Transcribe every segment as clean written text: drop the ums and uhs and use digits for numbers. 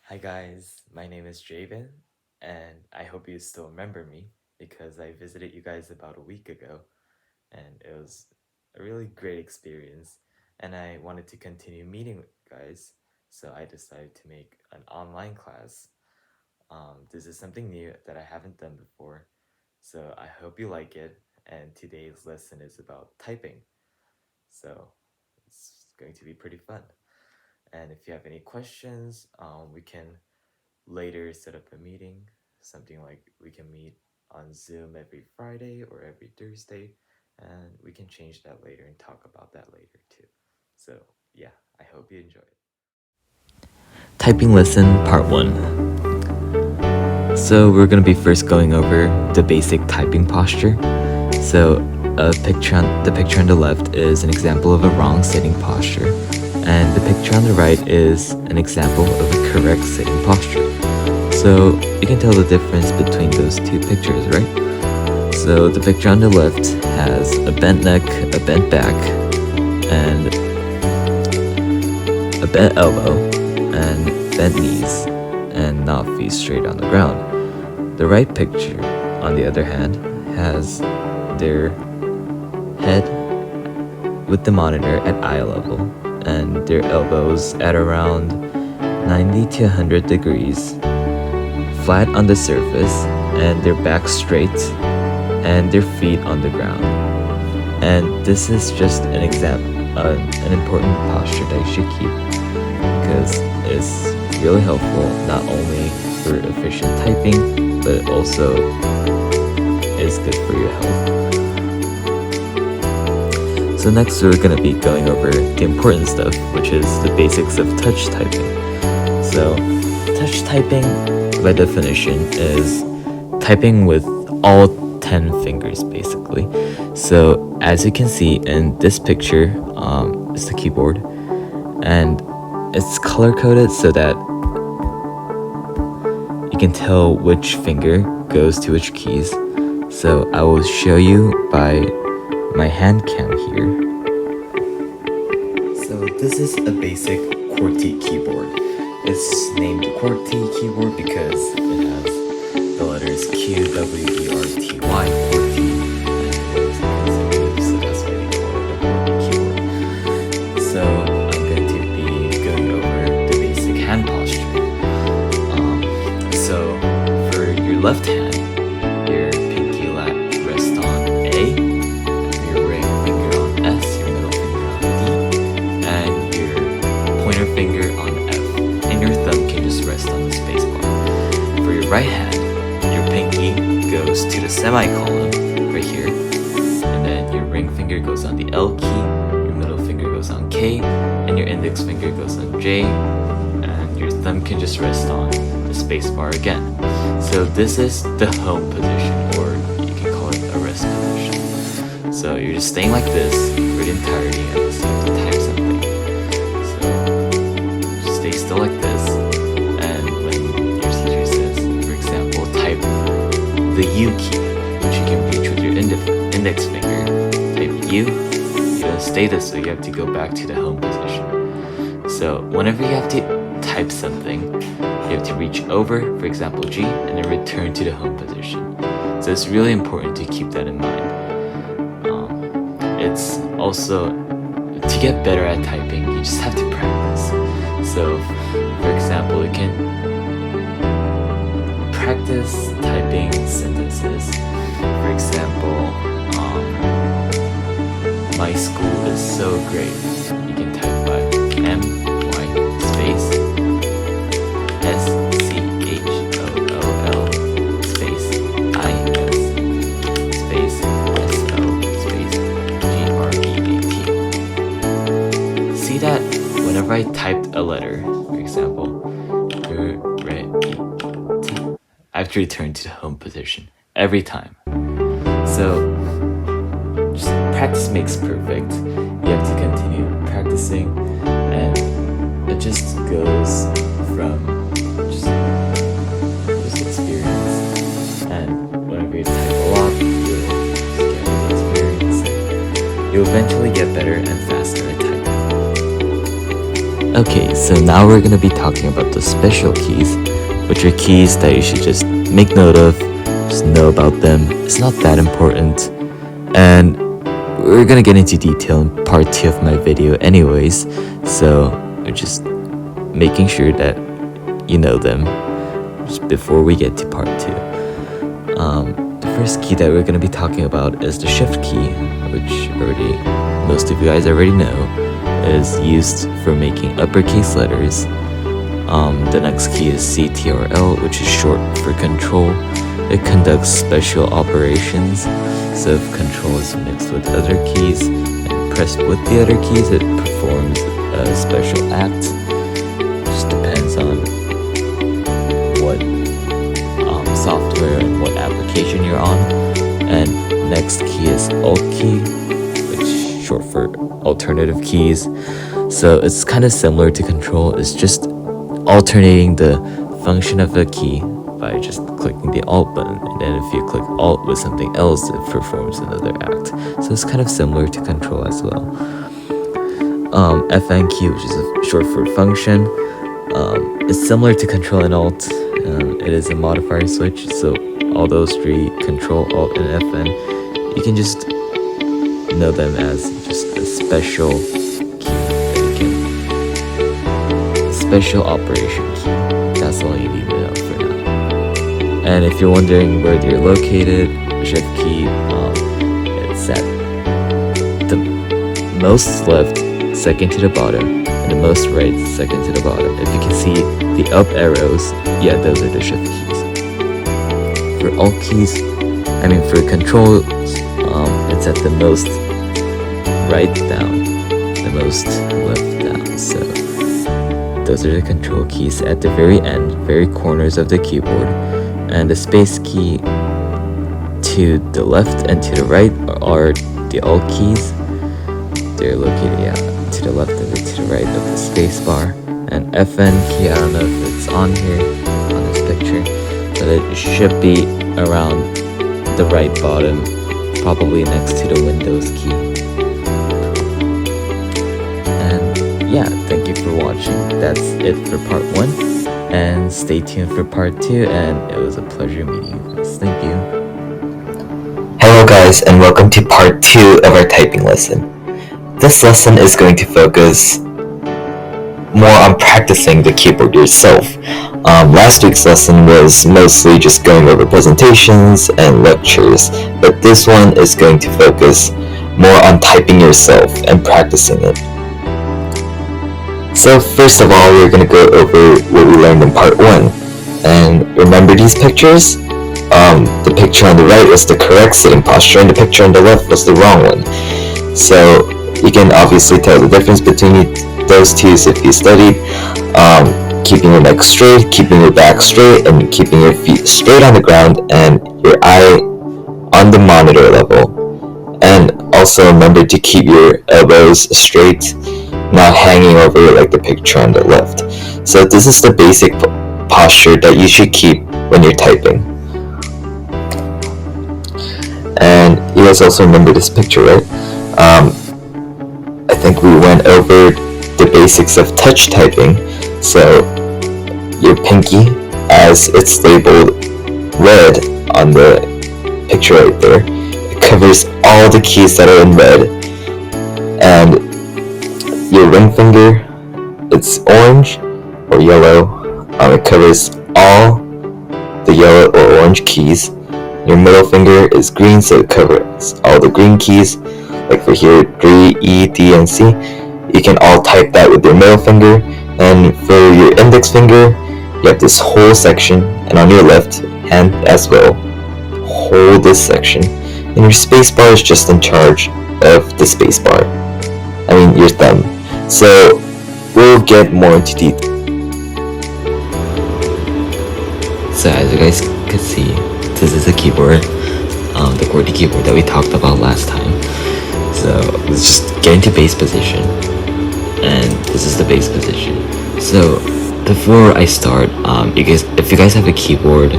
Hi guys, my name is Javen, and I hope you still remember me because I visited you guys about a week ago, and it was a really great experience. And I wanted to continue meeting with you guys, so I decided to make an online class. This is something new that I haven't done before, so I hope you like it. And today's lesson is about typing, so it's going to be pretty fun. And if you have any questions, we can later set up a meeting, something like we can meet on Zoom every Friday or every Thursday, and we can change that later and talk about that later too. So, yeah, I hope you enjoy it. Typing lesson part 1. So we're going to be first going over the basic typing posture. So the picture on the left is an example of a wrong sitting posture, and the picture on the right is an example of a correct sitting posture. So you can tell the difference between those two pictures, right? So the picture on the left has a bent neck, a bent back, and a bent elbow, and bent knees, and not feet straight on the ground. The right picture, on the other hand, has their head with the monitor at eye level and their elbows at around 90 to 100 degrees, flat on the surface, and their back straight, and their feet on the ground. And this is just an example, an important posture that you should keep because it's really helpful not only for efficient typing, but it also is good for your health. So next we're going to be going over the important stuff, which is the basics of touch typing. So touch typing, by definition, is typing with all 10 fingers basically. So as you can see in this picture, is the keyboard, and it's color coded so that you can tell which finger goes to which keys. So I will show you by my hand cam here. So, this is a basic QWERTY keyboard. It's named QWERTY keyboard because it has the letters Q, W, E, R, T, Y, QWERTY, and so that's why they call it a QWERTY keyboard. So, I'm going to be going over the basic hand posture. So, for your left hand, your pinky rests on A, your ring finger on S, your middle finger on D, and your pointer finger on F, and your thumb can just rest on the space bar. For your right hand, your pinky goes to the semicolon right here, and then your ring finger goes on the L key, your middle finger goes on K, and your index finger goes on J, and your thumb can just rest on the space bar again. So this is the home position, or you can call it a rest position. So you're just staying like this for the entirety unless you have to type something. So just stay still like this, and when your teacher says, for example, type the U key, which you can reach with your index finger, type U, you don't stay this way, you have to go back to the home position. So whenever you have to type something, you have to reach over, for example G, and then return to the home position. So it's really important to keep that in mind. It's also, to get better at typing, you just have to practice. So, for example, you can practice typing sentences. For example, my school is so great. You can type by M-Y space SCHOOL space IS space SO space GREAT. See that whenever I typed a letter, for example, I have to return to the home position every time. So just practice makes perfect. You have to continue practicing, and it just goes from just experience. And whenever you type a lot, you'll just get the experience, and you'll eventually get better and faster at typing. Okay, so now we're gonna be talking about the special keys, which are keys that you should just make note of, just know about them. It's not that important. And we're gonna get into detail in part 2 of my video anyways, so we're just making sure that you know them just before we get to part 2. The first key that we're gonna be talking about is the shift key, which most of you guys already know is used for making uppercase letters. The next key is CTRL, which is short for control. It conducts special operations. So if control is mixed with other keys and pressed with the other keys, it performs a special act. Just depends on what software and what application you're on. And next key is Alt key, which is short for alternative keys. So it's kind of similar to control. It's just alternating the function of a key by just clicking the Alt button, and then if you click Alt with something else, it performs another act. So it's kind of similar to control as well. FN key, which is short for function, it's similar to control and Alt. It is a modifier switch, so all those three, control, Alt, and FN, you can just know them as just a special key that you can, special operation key. That's all you need to know for now. And if you're wondering where they're located, shift key, it's at the most left, second to the bottom, and the most right, second to the bottom. If you can see the up arrows, yeah, those are the shift keys. For Alt keys, for control, it's at the most right down, the most left down. So those are the control keys at the very end, very corners of the keyboard. And the space key to the left and to the right are the Alt keys. They're located to the left and to the right of the space bar. And FN key, I don't know if it's on here on this picture, but it should be around the right bottom, probably next to the Windows key. And yeah, thank you for watching. That's it for part 1. And stay tuned for part 2, and it was a pleasure meeting you guys. Thank you. Hello guys, and welcome to part 2 of our typing lesson. This lesson is going to focus more on practicing the keyboard yourself. Last week's lesson was mostly just going over presentations and lectures, but this one is going to focus more on typing yourself and practicing it. So first of all, we're going to go over what we learned in part 1. And remember these pictures? The picture on the right was the correct sitting posture, and the picture on the left was the wrong one. So you can obviously tell the difference between those two if you studied. Keeping your neck straight, keeping your back straight, and keeping your feet straight on the ground and your eye on the monitor level. And also remember to keep your elbows straight, not hanging over like the picture on the left. So this is the basic posture that you should keep when you're typing. And you guys also remember this picture, right? I think we went over the basics of touch typing. So your pinky, as it's labeled red on the picture right there, it covers all the keys that are in red. And your ring finger, it's orange or yellow. It covers all the yellow or orange keys. Your middle finger is green, so it covers all the green keys. Like for here, D, E, D, and C. You can all type that with your middle finger. And for your index finger, you have this whole section, and on your left hand as well, hold this section. And your space bar is just in charge of the space bar. Your thumb. So we'll get more into detail. So as you guys could see, this is a keyboard, the QWERTY keyboard that we talked about last time. So let's just get into base position, and this is the base position. So before I start, if you guys have a keyboard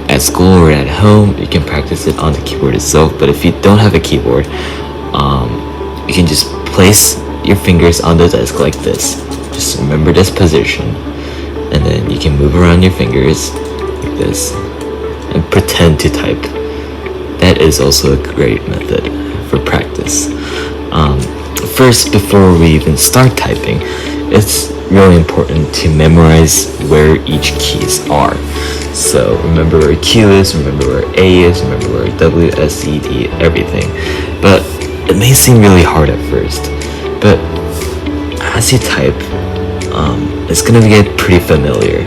at school or at home, you can practice it on the keyboard itself. But if you don't have a keyboard, you can just place your fingers on the desk like this. Just remember this position, and then you can move around your fingers like this and pretend to type. That is also a great method for practice. First, before we even start typing, it's really important to memorize where each keys are. So remember where Q is, remember where A is, remember where W, S, E, D, everything. But it may seem really hard at first, but as you type, it's gonna get pretty familiar.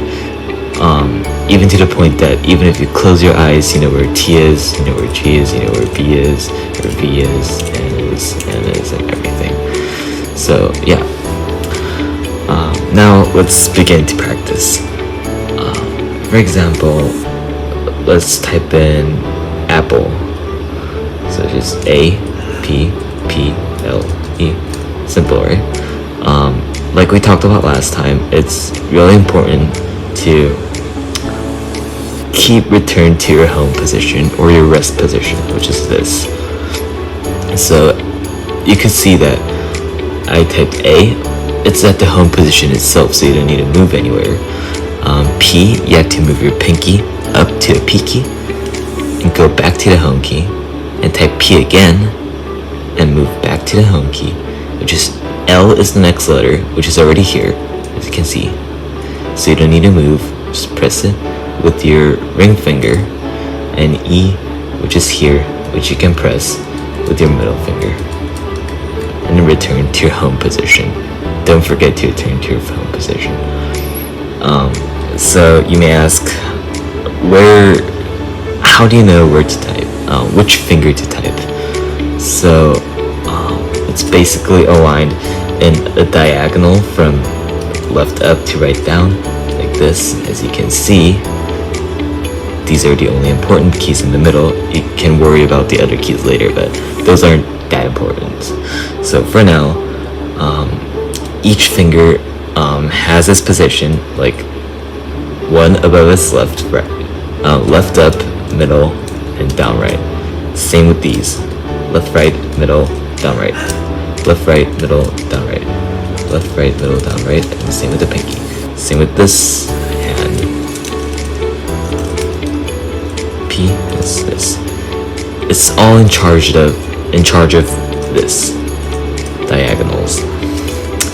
Even to the point that even if you close your eyes, you know where T is, you know where G is, you know where B is, where V is, N is, and everything. So yeah. Now let's begin to practice. For example, let's type in apple. So just A, P, P, L, E. Simple, right? Like we talked about last time, it's really important to keep return to your home position or your rest position, which is this. So you can see that I typed A, it's at the home position itself, so you don't need to move anywhere. P, you have to move your pinky up to the P key and go back to the home key and type P again and move back to the home key, which is L is the next letter, which is already here, as you can see. So you don't need to move, just press it with your ring finger, and E, which is here, which you can press with your middle finger, and then return to your home position. Don't forget to return to your home position. So you may ask, how do you know where to type? Which finger to type? So it's basically aligned in a diagonal from left up to right down, like this. As you can see, these are the only important keys in the middle. You can worry about the other keys later, but those aren't that important. So for now, each finger has its position, like one above its left, right, left up, middle, and down right. Same with these. Left, right, middle, down right. Left, right, middle, down right. Left, right, middle, down right. And the same with the pinky. Same with this hand. P is this. It's all in charge of this diagonals.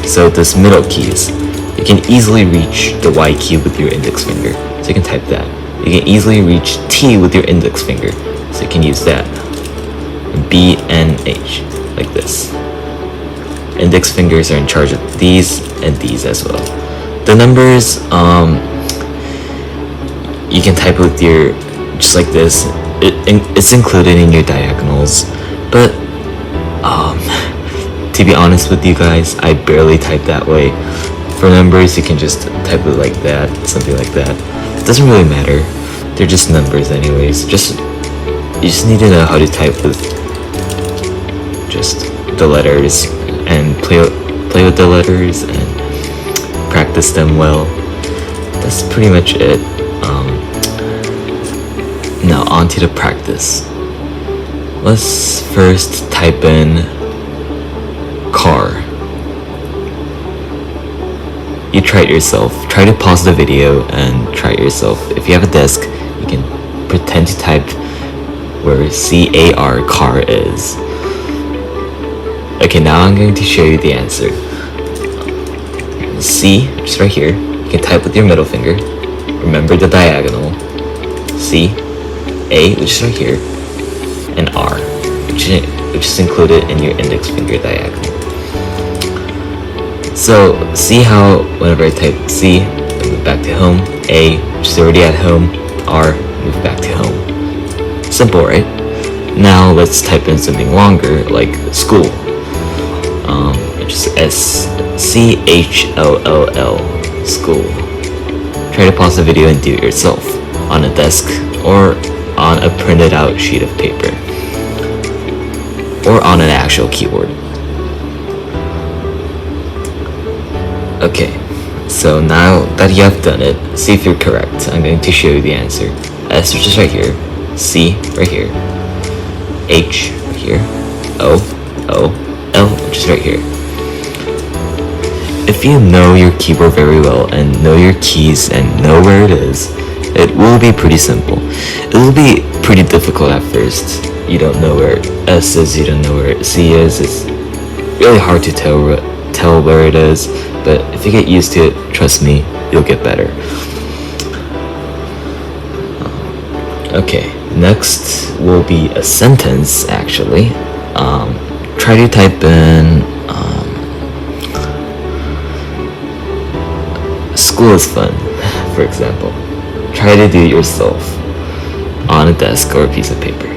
So this middle keys, you can easily reach the Y key with your index finger, so you can type that. You can easily reach T with your index finger, so you can use that. B, N, H, like this. Index fingers are in charge of these and these as well. The numbers, you can type with your, just like this. It's included in your diagonals, but to be honest with you guys, I barely type that way. For numbers, you can just type it like that, something like that. It doesn't really matter. They're just numbers anyways. You just need to know how to type with just the letters and play with the letters and practice them well. That's pretty much it. Now on to the practice. Let's first type in car. You try it yourself. Try to pause the video and try it yourself. If you have a desk, you can pretend to type where C-A-R, car is. Okay, now I'm going to show you the answer. C, which is right here. You can type with your middle finger. Remember the diagonal. C, A, which is right here, and R, which is included in your index finger diagonal. So see how whenever I type C, I move back to home, A, which is already at home, R, move back to home. Simple, right? Now let's type in something longer, like school, which is S-C-H-O-O-L, school. Try to pause the video and do it yourself, on a desk, or on a printed out sheet of paper, or on an actual keyboard. Okay, so now that you have done it, see if you're correct. I'm going to show you the answer. S, which is right here, C, right here, H, right here, O, L, which is right here. if you know your keyboard very well and know your keys and know where it is, it will be pretty simple. It will be pretty difficult at first. You don't know where S is, you don't know where C is. It's really hard to tell where it is, but if you get used to it, trust me, you'll get better. Okay, next will be a sentence actually. Try to type in school is fun, for example. Try to do it yourself on a desk or a piece of paper.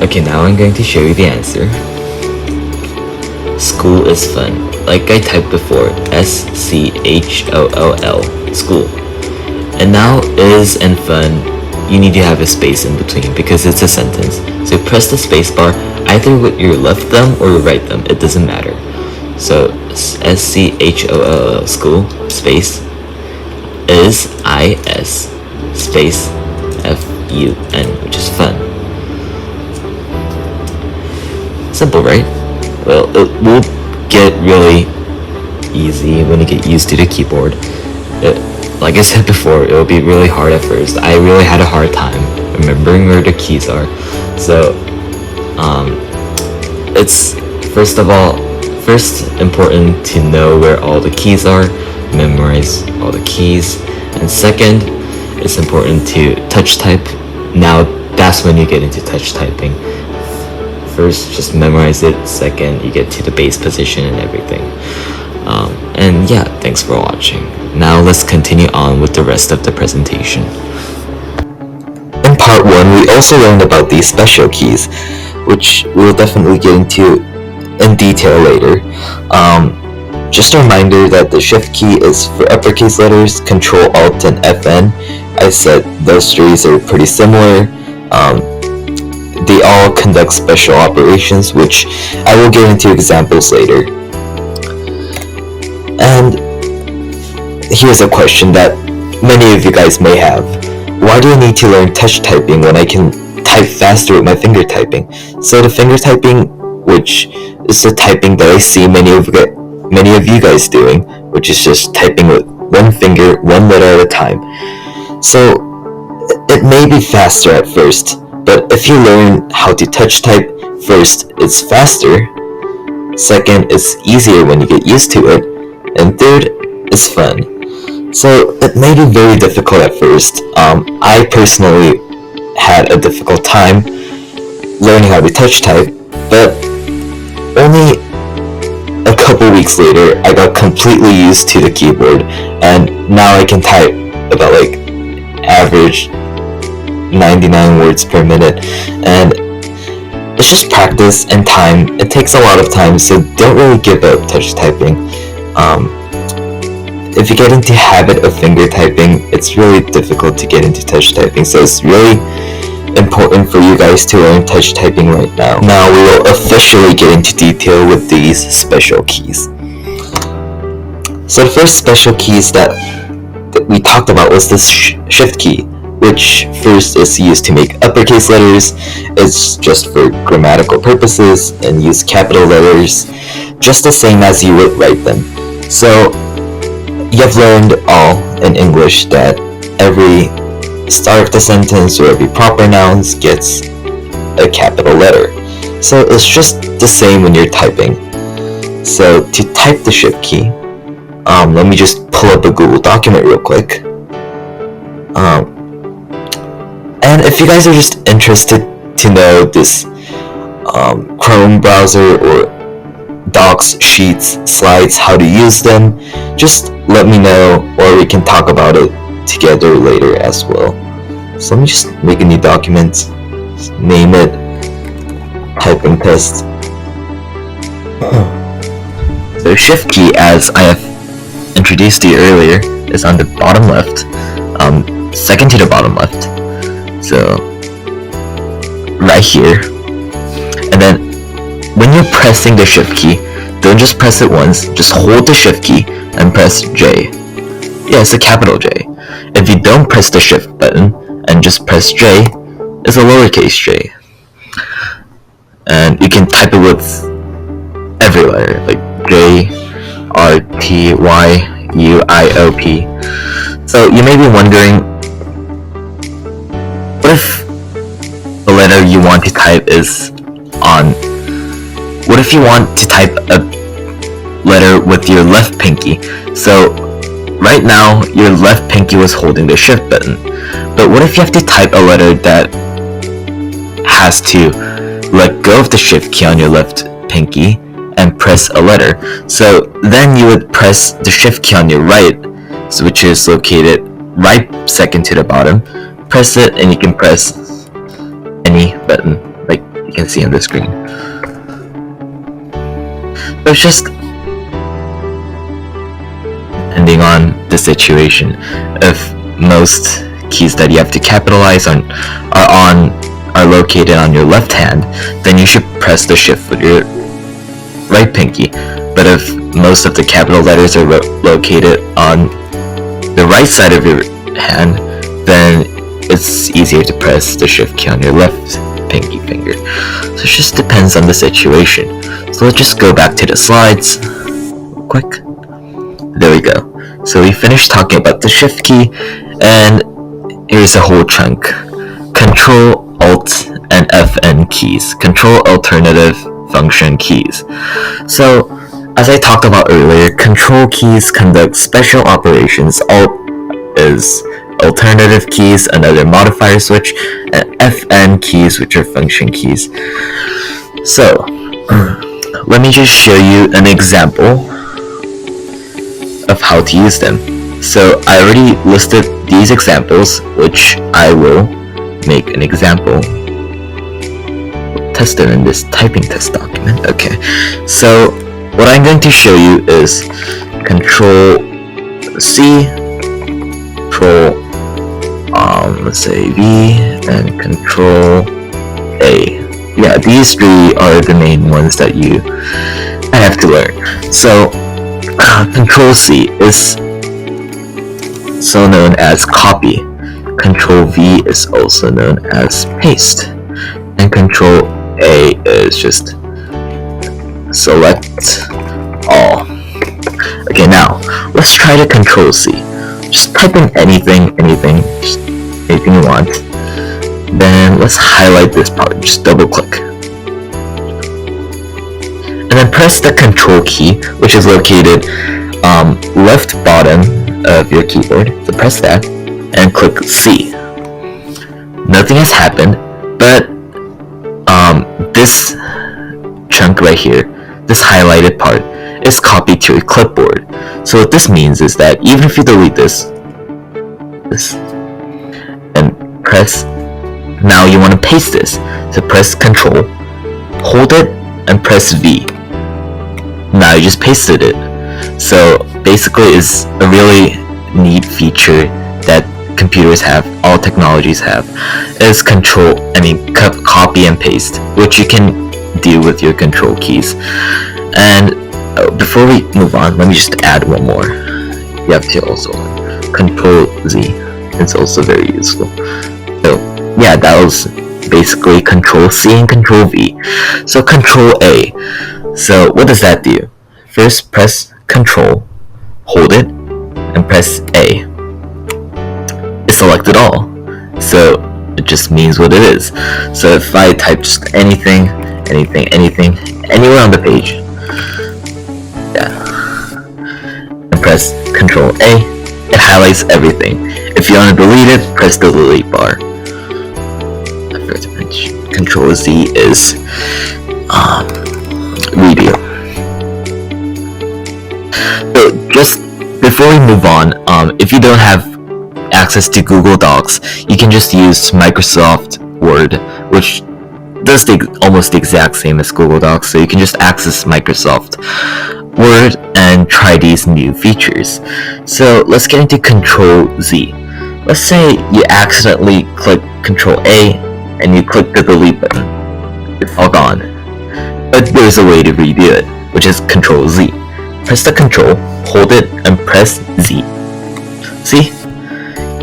Okay, now I'm going to show you the answer. School is fun. Like I typed before, S-C-H-O-O-L, school. And now is and fun, you need to have a space in between because it's a sentence. So press the space bar either with your left thumb or your right thumb, it doesn't matter. So S-C-H-O-O-L, school, space, is, I-S, space, F-U-N, which is fun. Simple, right? Well, it will get really easy when you get used to the keyboard. Like I said before, it will be really hard at first. I really had a hard time remembering where the keys are. So, it's first important to know where all the keys are, memorize all the keys, and second, it's important to touch type. Now, that's when you get into touch typing. First, just memorize it. Second, you get to the base position and everything. And yeah, thanks for watching. Now let's continue on with the rest of the presentation. In part 1, we also learned about these special keys, which we'll definitely get into in detail later. Just a reminder that the shift key is for uppercase letters, Control, Alt, and FN. I said those three are pretty similar. They all conduct special operations, which I will get into examples later. And here's a question that many of you guys may have. Why do I need to learn touch typing when I can type faster with my finger typing? So the finger typing, which is the typing that I see many of you guys doing, which is just typing with one finger, one letter at a time. So it may be faster at first, but if you learn how to touch type, first, it's faster, second, it's easier when you get used to it, and third, it's fun. So it may be very difficult at first. I personally had a difficult time learning how to touch type, but only a couple weeks later, I got completely used to the keyboard, and now I can type about like average 99 words per minute, and it's just practice and time. It takes a lot of time, so don't really give up touch typing. If you get into habit of finger typing, it's really difficult to get into touch typing, so it's really important for you guys to learn touch typing right now. Now we will officially get into detail with these special keys. So the first special keys that we talked about was this shift key, which first is used to make uppercase letters. It's just for grammatical purposes, and use capital letters just the same as you would write them. So you've learned all in English that every start of the sentence or every proper nouns gets a capital letter. So it's just the same when you're typing. So to type the shift key, let me just pull up a Google document real quick. And if you guys are just interested to know this Chrome browser or docs, sheets, slides, how to use them, just let me know, or we can talk about it together later as well. So let me just make a new document, name it typing test. The shift key, as I have introduced to you earlier, is on the bottom left, second to the bottom left, so right here. And then when you're pressing the shift key, don't just press it once, just hold the shift key and press J. Yeah, it's a capital J. If you don't press the shift button and just press J, it's a lowercase j. and you can type it with every letter, like J, R, T, Y, U, I, O, P. So you may be wondering, what if the letter you want to type is on? What if you want to type a letter with your left pinky? So right now your left pinky was holding the shift button, but what if you have to type a letter that has to let go of the shift key on your left pinky and press a letter? So then you would press the shift key on your right, which is located right second to the bottom. Press it and you can press any button like you can see on the screen. So it's just depending on the situation. If most keys that you have to capitalize on are located on your left hand, then you should press the shift with your right pinky. But if most of the capital letters are located on the right side of your hand, then it's easier to press the shift key on your left pinky finger. So it just depends on the situation. So let's just go back to the slides real quick. There we go. So we finished talking about the shift key, and here's a whole chunk. Control, Alt, and FN keys. Control alternative function keys. So as I talked about earlier, control keys conduct special operations. Alt is alternative keys, another modifier switch, and FN keys, which are function keys. So let me just show you an example of how to use them. So I already listed these examples, which I will make an example. Test it in this typing test document. Okay, so what I'm going to show you is Control C, Control let's say V, and Control A. Yeah, these three are the main ones that I have to learn. So Control C is so known as copy. Control V is also known as paste, and Control A is just select all. Okay, now let's try to Control C. Just type in anything you want. Then let's highlight this part. Just double click, and then press the Control key, which is located left bottom of your keyboard. So press that and click C. Nothing has happened, but this chunk right here, this highlighted part, is copied to your clipboard. So what this means is that even if you delete this and press, now you want to paste this. So press Control, hold it, and press V. Now you just pasted it. So basically it's a really neat feature that computers have, all technologies have, is copy and paste, which you can do with your control keys. And before we move on, let me just add one more. You have to also Control Z. It's also very useful. So yeah, that was basically Control C and Control V. So Control A. So what does that do? First press Control, hold it, and press A. It selected all. So it just means what it is. So if I type just anything, anywhere on the page, yeah, and press Control A, it highlights everything. If you want to delete it, press the delete bar. I forgot to mention Control Z is redo. So just before we move on, if you don't have access to Google Docs, you can just use Microsoft Word, which does almost the exact same as Google Docs. So you can just access Microsoft Word and try these new features. So let's get into Control Z. Let's say you accidentally click Control A and you click the delete button. It's all gone. But there's a way to redo it, which is Control Z. Press the Control, hold it, and press Z. See?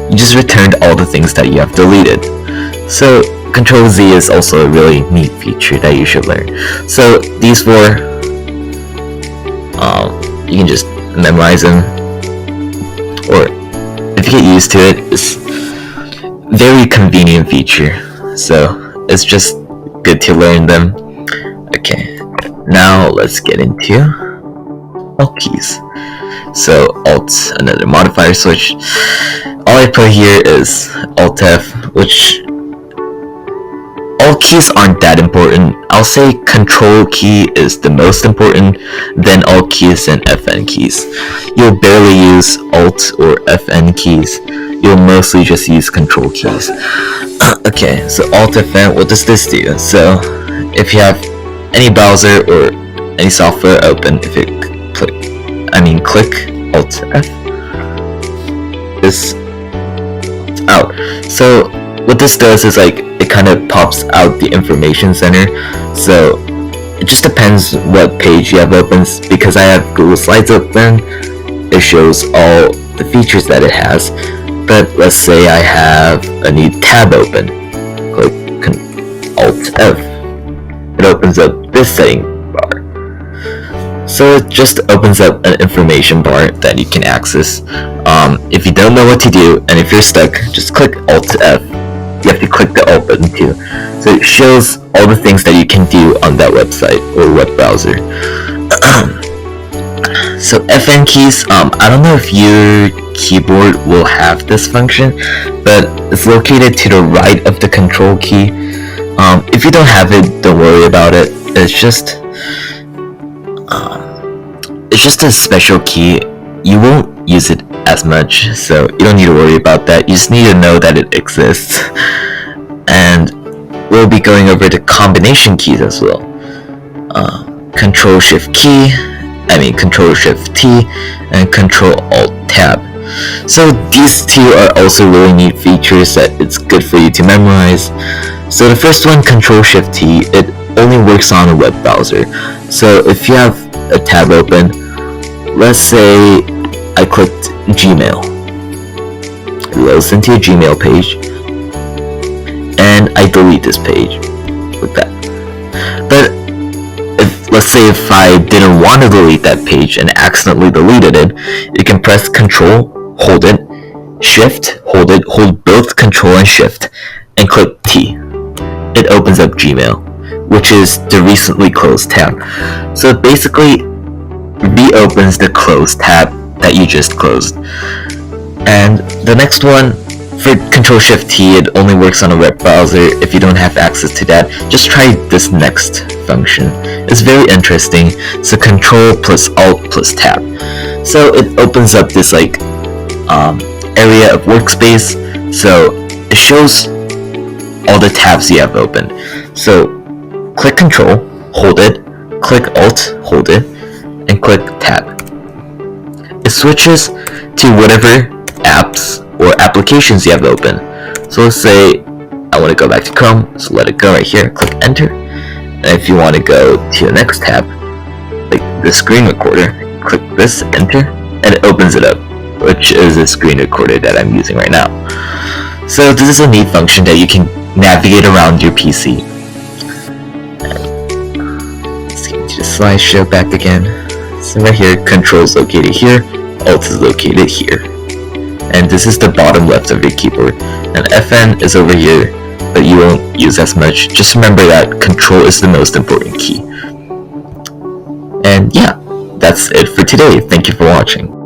You just returned all the things that you have deleted. So Control Z is also a really neat feature that you should learn. So these four, you can just memorize them, or if you get used to it, it's very convenient feature. So it's just good to learn them. Okay, now let's get into Alt keys. So Alt, another modifier switch. All I put here is Alt F, which Alt keys aren't that important. I'll say Control key is the most important, then Alt keys and FN keys. You'll barely use Alt or FN keys. You'll mostly just use Control keys. Okay, so Alt FN, what does this do? So if you have any browser or any software open, if you click Alt F, this out. So what this does is like it kind of pops out the information center. So it just depends what page you have open. Because I have Google Slides open, it shows all the features that it has. But let's say I have a new tab open. Click Alt F. It opens up this setting bar. So it just opens up an information bar that you can access. If you don't know what to do, and if you're stuck, just click Alt F. You have to click the Alt button too. So it shows all the things that you can do on that website or web browser. So FN keys, I don't know if your keyboard will have this function, but it's located to the right of the Control key. If you don't have it, don't worry about it. It's just a special key. You won't use it as much, so you don't need to worry about that. You just need to know that it exists. And we'll be going over the combination keys as well. Control Shift T, and Control Alt Tab. So these two are also really neat features that it's good for you to memorize. So the first one, Control Shift T, it only works on a web browser. So if you have a tab open, let's say I clicked Gmail. It loads into a Gmail page, and I delete this page like that. But let's say if I didn't want to delete that page and accidentally deleted it, you can press Control, hold it, Shift, hold it, hold both Control and Shift, and click T. It opens up Gmail, which is the recently closed tab. So it basically reopens the closed tab that you just closed. And the next one, for Control Shift T, it only works on a web browser. If you don't have access to that, just try this next function. It's very interesting. So Control plus Alt plus Tab. So it opens up this area of workspace. So it shows all the tabs you have open. So click Control, hold it, click Alt, hold it, and click Tab. It switches to whatever apps or applications you have open. So let's say I want to go back to Chrome, so let it go right here, click Enter. And if you want to go to the next tab, like the screen recorder, click this, Enter, and it opens it up, which is a screen recorder that I'm using right now. So this is a neat function that you can navigate around your PC. Let's get to the slideshow back again. So right here, Control is located here, Alt is located here. And this is the bottom left of your keyboard. And FN is over here, but you won't use as much. Just remember that Control is the most important key. And yeah, that's it for today. Thank you for watching.